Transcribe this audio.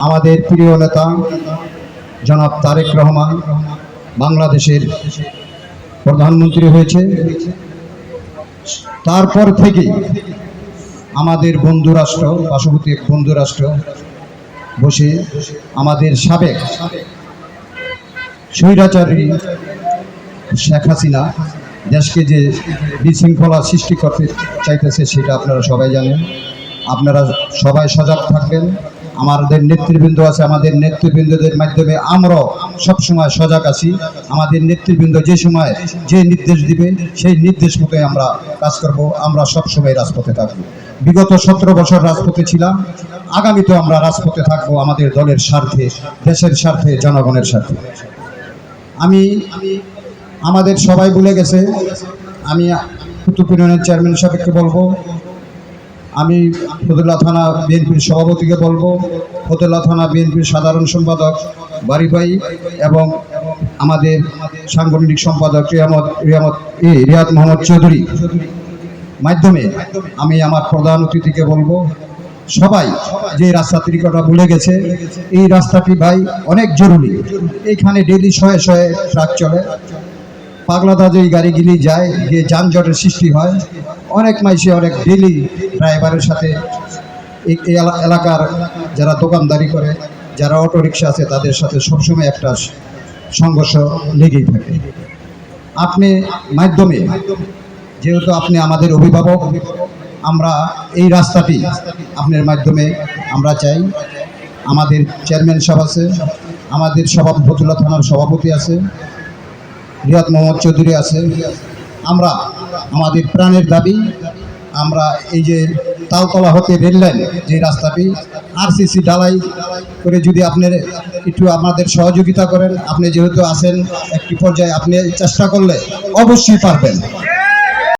আমাদের প্রিয় নেতা জনাব তারেক রহমান বাংলাদেশের প্রধানমন্ত্রী হয়েছে। তারপর থেকে আমাদের বন্ধু রাষ্ট্র, পার্শ্ববর্তী এক বন্ধু রাষ্ট্র বসে আমাদের সাবেক স্বৈরাচারী শেখ হাসিনা দেশকে যে বিশৃঙ্খলা সৃষ্টি করতে চাইতেছে সেটা আপনারা সবাই জানেন। আপনারা সবাই সজাগ থাকবেন। আমাদের নেতৃবৃন্দ আছে, আমাদের নেতৃবৃন্দদের মাধ্যমে আমরাও সবসময় সজাগ আছি। আমাদের নেতৃবৃন্দ যে সময় যে নির্দেশ দিবে সেই নির্দেশ মতো আমরা কাজ করব। আমরা সবসময় রাজপথে থাকব। বিগত 17 বছর রাজপথে ছিলাম, আগামীতেও আমরা রাজপথে থাকব আমাদের দলের স্বার্থে, দেশের স্বার্থে, জনগণের স্বার্থে। আমাদের সবাই ভুলে গেছে, আমি কুতুব ইউনিয়নের চেয়ারম্যান সাহেবকে বলবো, আমি ফতুল্লা থানা বিএনপির সভাপতিকে বলবো, ফতুল্লা থানা বিএনপির সাধারণ সম্পাদক বাড়ি ভাই এবং আমাদের সাংগঠনিক সম্পাদক রিয়াদ মোহাম্মদ চৌধুরী মাধ্যমে আমি আমার প্রধান অতিথিকে বলবো, সবাই যে রাস্তাটির কথা ভুলে গেছে, এই রাস্তাটি ভাই অনেক জরুরি। এইখানে ডেলি শয়ে শয়ে ট্রাক চলে, পাগলাদা যেই গাড়িগুলি যায়, যে যানজটের সৃষ্টি হয়, অনেক মাইসে অনেক ডেলি ড্রাইভারের সাথে এই এলাকার যারা দোকানদারি করে, যারা অটোরিকশা আছে, তাদের সাথে সবসময় একটা সংঘর্ষ লেগেই থাকে। আপনি মাধ্যমে, যেহেতু আপনি আমাদের অভিভাবক, আমরা এই রাস্তাটি আপনার মাধ্যমে আমরা চাই। আমাদের চেয়ারম্যান সাহেব আছে, আমাদের ফতুল্লা থানার সভাপতি আছে, রিয়াদ মোহাম্মদ চৌধুরী আছে। আমরা আমাদের প্রাণের দাবি, আমরা এই যে তালতলা হতে রেললাইন যে রাস্তাটি আরসিসি ঢালাই করে যদি আপনি একটু আমাদের সহযোগিতা করেন, আপনি যেহেতু আছেন একটি পর্যায়ে, আপনি চেষ্টা করলে অবশ্যই পারবেন।